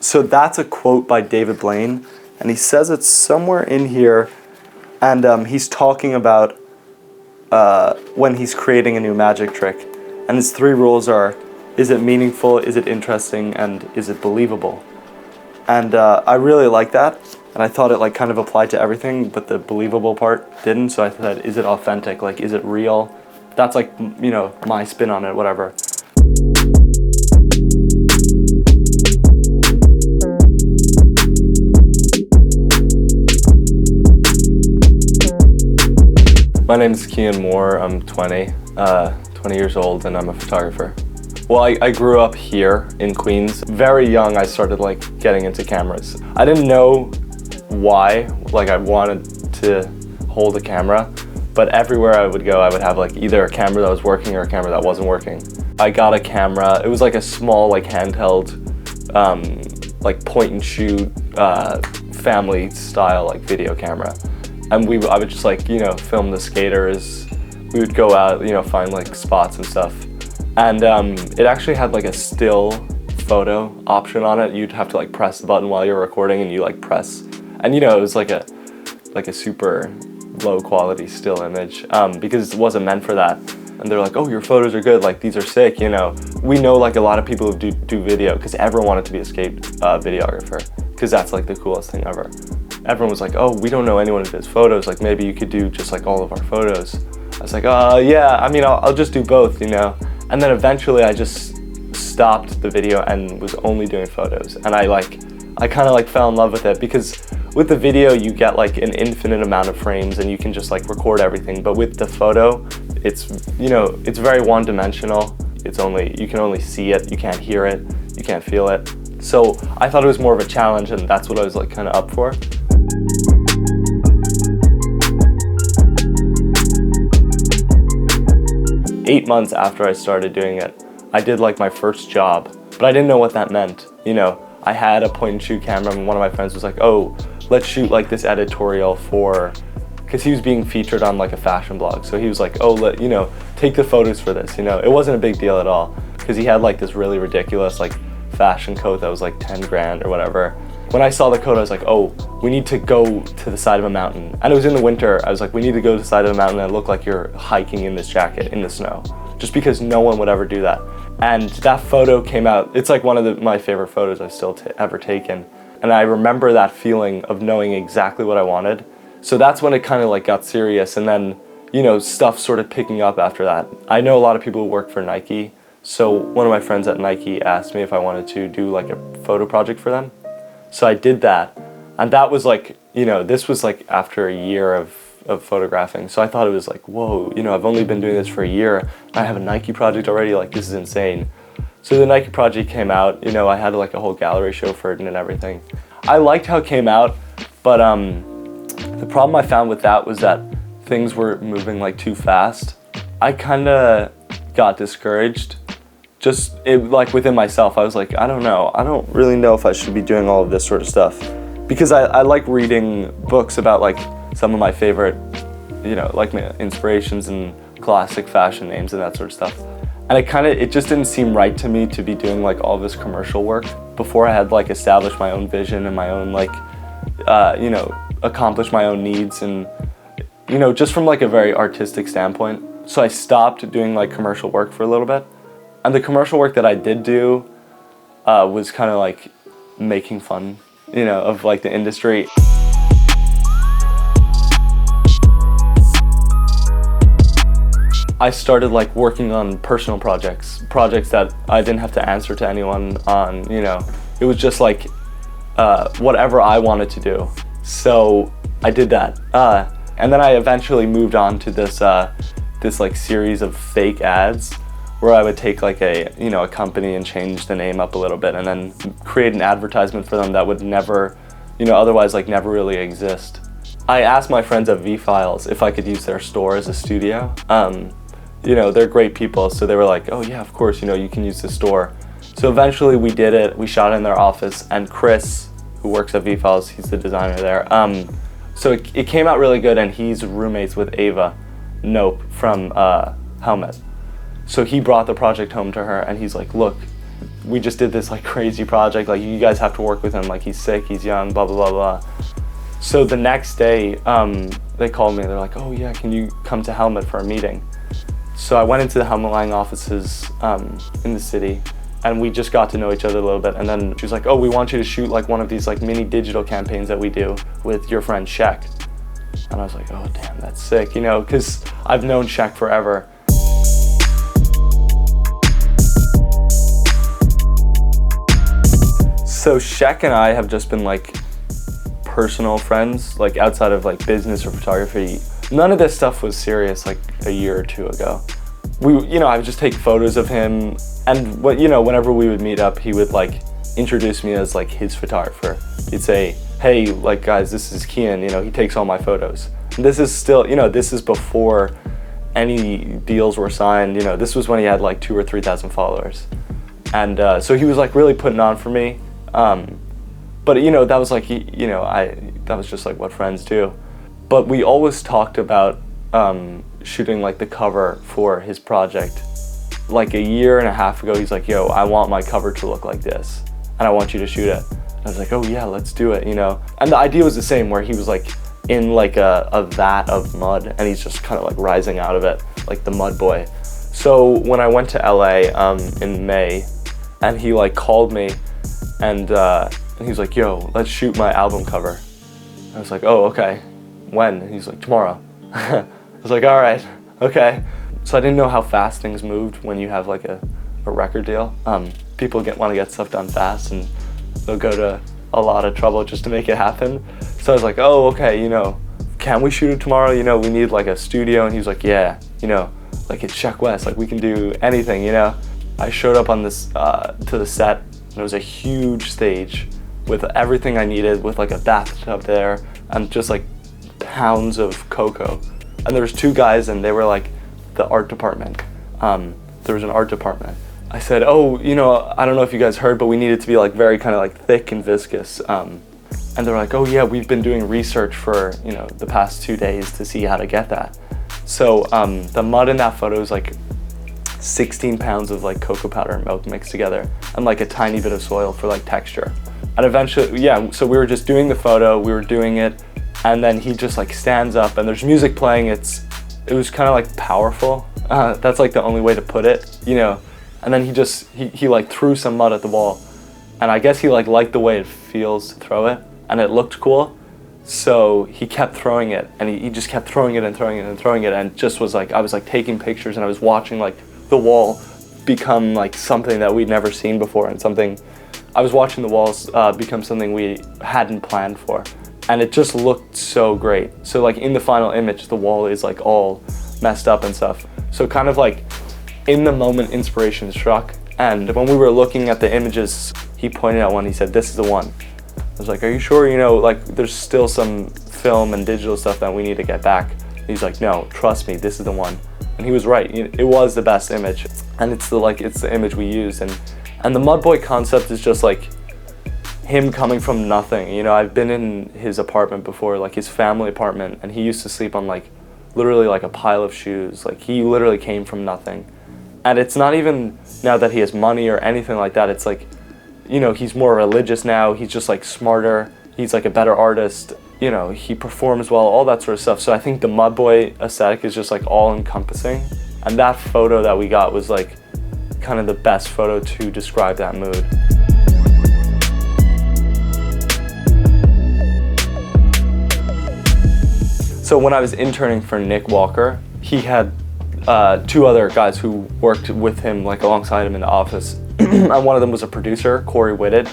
So that's a quote by David Blaine, and he says it's somewhere in here, and he's talking about when he's creating a new magic trick. And his 3 rules are, is it meaningful, is it interesting, and is it believable? And I really like that, and I thought it like kind of applied to everything, but the believable part didn't, so I said, is it authentic, like is it real? That's like, you know, my spin on it, whatever. My name is Cian Moore. I'm 20 years old, and I'm a photographer. Well, I grew up here in Queens. Very young, I started like getting into cameras. I didn't know why, like I wanted to hold a camera, but everywhere I would go, I would have like either a camera that was working or a camera that wasn't working. I got a camera. It was like a small, like handheld, like point and shoot, family style, like video camera. And I would just like, you know, film the skaters. We would go out, you know, find like spots and stuff. And it actually had like a still photo option on it. You'd have to like press the button while you're recording, and you like press. And you know, it was like a super low quality still image because it wasn't meant for that. And they're like, oh, your photos are good, like these are sick, you know. We know like a lot of people who do video because everyone wanted to be a skate videographer because that's like the coolest thing ever. Everyone was like, oh, we don't know anyone who does photos, like maybe you could do just like all of our photos. I was like, yeah, I mean, I'll just do both, you know. And then eventually I just stopped the video and was only doing photos. And I kind of like fell in love with it because with the video you get like an infinite amount of frames and you can just like record everything. But with the photo, it's, you know, it's very one-dimensional. You can only see it, you can't hear it, you can't feel it. So I thought it was more of a challenge, and that's what I was like kind of up for. Eight months after I started doing it, I did like my first job, but I didn't know what that meant. You know, I had a point and shoot camera, and one of my friends was like, oh, let's shoot like this editorial because he was being featured on like a fashion blog. So he was like, oh, you know, take the photos for this, you know. It wasn't a big deal at all because he had like this really ridiculous like fashion coat that was like 10 grand or whatever. When I saw the coat, I was like, oh, we need to go to the side of a mountain. And it was in the winter. I was like, we need to go to the side of the mountain and look like you're hiking in this jacket in the snow, just because no one would ever do that. And that photo came out. It's like one of my favorite photos I've still ever taken. And I remember that feeling of knowing exactly what I wanted. So that's when it kind of like got serious. And then, you know, stuff started picking up after that. I know a lot of people who work for Nike. So one of my friends at Nike asked me if I wanted to do like a photo project for them. So I did that. And that was like, you know, this was like after a year of photographing. So I thought it was like, whoa, you know, I've only been doing this for a year. I have a Nike project already, like this is insane. So the Nike project came out, you know, I had like a whole gallery show for it and everything. I liked how it came out, but the problem I found with that was that things were moving like too fast. I kind of got discouraged. Like within myself, I was like, I don't know. I don't really know if I should be doing all of this sort of stuff. Because I like reading books about like some of my favorite, you know, like my inspirations and classic fashion names and that sort of stuff. And it just didn't seem right to me to be doing like all this commercial work before I had like established my own vision and my own like, you know, accomplished my own needs and, you know, just from like a very artistic standpoint. So I stopped doing like commercial work for a little bit. And the commercial work that I did do was kind of like making fun, you know, of like the industry. I started like working on personal projects that I didn't have to answer to anyone on, you know. It was just like whatever I wanted to do. So I did that. And then I eventually moved on to this like series of fake ads where I would take like a company and change the name up a little bit and then create an advertisement for them that would never, you know, otherwise like never really exist. I asked my friends at V-Files if I could use their store as a studio. You know, they're great people, so they were like, oh yeah, of course, you know, you can use the store. So eventually we did it, we shot in their office, and Chris, who works at V-Files, he's the designer there. So it came out really good, and he's roommates with Ava Nope from Helmet. So he brought the project home to her, and he's like, look, we just did this like crazy project, like you guys have to work with him, like he's sick, he's young, blah, blah, blah, blah. So the next day, they called me, they're like, oh yeah, can you come to Helmet for a meeting? So I went into the Helmet Lang offices in the city, and we just got to know each other a little bit. And then she was like, oh, we want you to shoot like one of these like mini digital campaigns that we do with your friend Sheck. And I was like, oh damn, that's sick, you know, because I've known Sheck forever. So Sheck and I have just been like personal friends, like outside of like business or photography. None of this stuff was serious like a year or two ago. I would just take photos of him, and whenever we would meet up, he would like introduce me as like his photographer. He'd say, hey, like guys, this is Cian, he takes all my photos. And this is still, this is before any deals were signed, this was when he had like 2,000 or 3,000 followers. And so he was like really putting on for me. But that was like, that was just like what friends do. But we always talked about shooting like the cover for his project. Like a year and a half ago, he's like, yo, I want my cover to look like this, and I want you to shoot it. And I was like, oh yeah, let's do it, And the idea was the same, where he was like in like a vat of mud, and he's just kind of like rising out of it, like the mud boy. So when I went to LA in May, and he like called me, and he was like, yo, let's shoot my album cover. I was like, oh, okay. When? And he's like, tomorrow. I was like, all right, okay. So I didn't know how fast things moved when you have like a record deal. People want to get stuff done fast, and they'll go to a lot of trouble just to make it happen. So I was like, oh, okay, can we shoot it tomorrow? We need like a studio. And he was like, yeah, like it's Sheck Wes, like we can do anything, I showed up on this, to the set, and it was a huge stage with everything I needed, with like a bathtub there, and just like pounds of cocoa. And there was 2 guys, and they were like the art department. There was an art department. I said, oh, I don't know if you guys heard, but we need it to be like very kind of like thick and viscous. And they're like, oh yeah, we've been doing research for, the past 2 days to see how to get that. So the mud in that photo is like 16 pounds of like cocoa powder and milk mixed together, and like a tiny bit of soil for like texture. And eventually, yeah, so we were just doing the photo, we were doing it, and then he just like stands up, and there's music playing. It was kind of like powerful. That's like the only way to put it, And then he like threw some mud at the wall, and I guess he like liked the way it feels to throw it, and it looked cool. So he kept throwing it, and he just kept throwing it and throwing it and throwing it, and just was like, I was like taking pictures, and I was watching like the wall become like something that we'd never seen before, and I was watching the walls become something we hadn't planned for. And it just looked so great. So like in the final image, the wall is like all messed up and stuff. So kind of like in the moment, inspiration struck. And when we were looking at the images, he pointed out one, he said, this is the one. I was like, are you sure? Like there's still some film and digital stuff that we need to get back. And he's like, no, trust me, this is the one. And he was right, it was the best image. And it's the image we used. And the Mud Boy concept is just like him coming from nothing. I've been in his apartment before, like his family apartment, and he used to sleep on like literally like a pile of shoes. Like he literally came from nothing. And it's not even now that he has money or anything like that. It's like, he's more religious now. He's just like smarter. He's like a better artist. He performs well, all that sort of stuff. So I think the Mud Boy aesthetic is just like all encompassing. And that photo that we got was like kind of the best photo to describe that mood. So when I was interning for Nick Walker, he had 2 other guys who worked with him, like alongside him in the office. And one of them was a producer, Corey Whitted.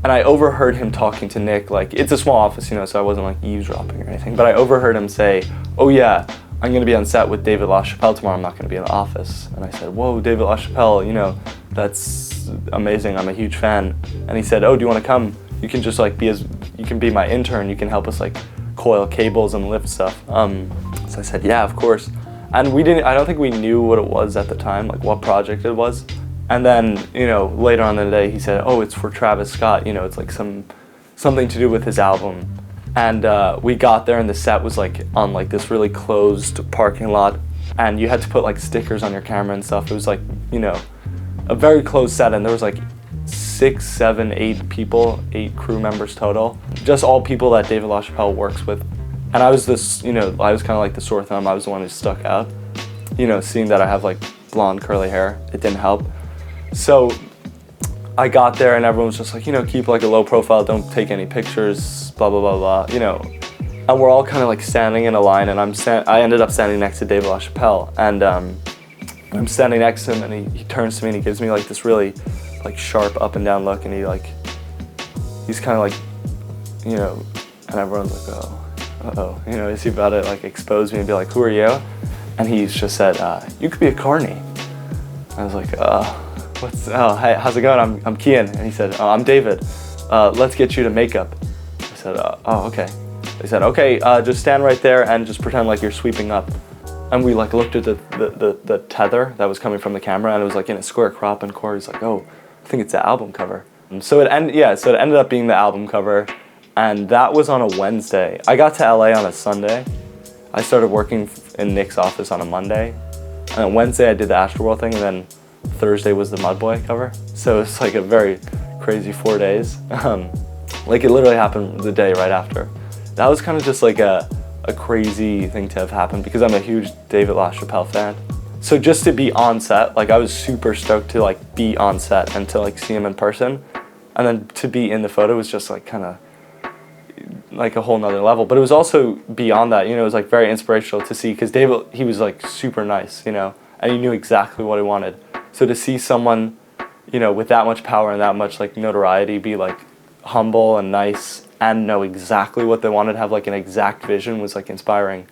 And I overheard him talking to Nick, like it's a small office, so I wasn't like eavesdropping or anything, but I overheard him say, oh yeah, I'm gonna be on set with David LaChapelle tomorrow, I'm not gonna be in the office. And I said, whoa, David LaChapelle, that's amazing, I'm a huge fan. And he said, oh, do you wanna come? You can just like you can be my intern, you can help us like coil cables and lift stuff. So I said, yeah, of course. And I don't think we knew what it was at the time, like what project it was. And then, later on in the day, he said, oh, it's for Travis Scott, it's like something to do with his album. And we got there, and the set was like on like this really closed parking lot, and you had to put like stickers on your camera and stuff. It was like, a very closed set, and there was like 6, 7, 8 people, 8 crew members total. Just all people that David LaChapelle works with. And I was this, you know, I was kind of like the sore thumb. I was the one who stuck out. You know, seeing that I have like blonde curly hair, it didn't help. So I got there and everyone was just like, you know, keep like a low profile, don't take any pictures, blah, blah, blah, blah, you know. And we're all kind of like standing in a line, and I ended up standing next to David LaChapelle, and I'm standing next to him, and he turns to me and he gives me like this really like sharp up and down look, and he's kind of like, you know, and everyone's like, oh, uh-oh, you know, is he about to like expose me and be like, who are you? And he's just said, you could be a carny. I was like, hey, how's it going? I'm Cian. And he said, I'm David. Let's get you to makeup. I said, oh, okay. They said, okay, just stand right there and just pretend like you're sweeping up. And we like looked at the tether that was coming from the camera, and it was like in a square crop, and Corey's like, oh, I think it's the album cover. And so it ended up being the album cover, and that was on a Wednesday. I got to LA on a Sunday. I started working in Nick's office on a Monday, and on Wednesday I did the ASTROWORLD thing, and then Thursday was the Mud Boy cover. So it's like a very crazy 4 days. Like it literally happened the day right after. That was kind of just like a crazy thing to have happened because I'm a huge David LaChapelle fan. So just to be on set, like I was super stoked to like be on set and to like see him in person. And then to be in the photo was just like kind of like a whole nother level. But it was also beyond that, you know, it was like very inspirational to see, because David, he was like super nice, you know, and he knew exactly what he wanted. So to see someone, you know, with that much power and that much like notoriety be like humble and nice and know exactly what they wanted, have like an exact vision, was like inspiring.